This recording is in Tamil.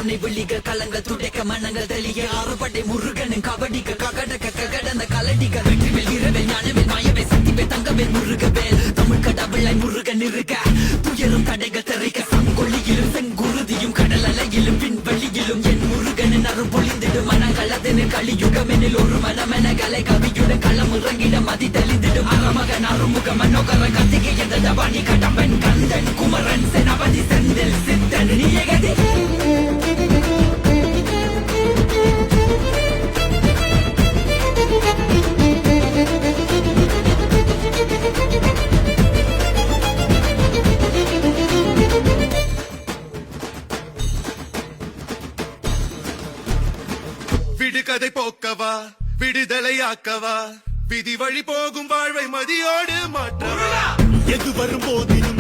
கருணை விழிக கலங்கள் துடைக்க மனங்கள் தெளிய ஆறுபடை முருகனின் கபடிக்க ககடக்க ககடந்த கலடிக்க வெற்றிவேல் வீரவேல் ஞானவேல் மாயவே சக்திவேல் தங்கவேல் முருகவேல் தமிழ் கடவுளாய் முருகன் இருக்க துயரும் தடைகள் தெரிக்க சங்கொல்லியிலும் செங்குருதியும் கடல் அலையிலும் பின்வழியிலும் என் முருகனின் அருள் பொழிந்திடும் மனங்களதிന് களியுகமெனில் ஒரு மனமென கலை கவியுடன் களம் இறங்கிட மதி தெளிந்திடும் அறமகன் அருமுக மனோகர கத்திகை என்ற தபானி கடம்பன் கந்தன் குமரன் செனபதி செந்தில் சித்தன் நீயகதி விடுகதை போக்கவா விடுதலையாக்கவா விதி வழி போகும் வாழ்வை மதியோடு மாற்றவா எது வரும் போதிலும்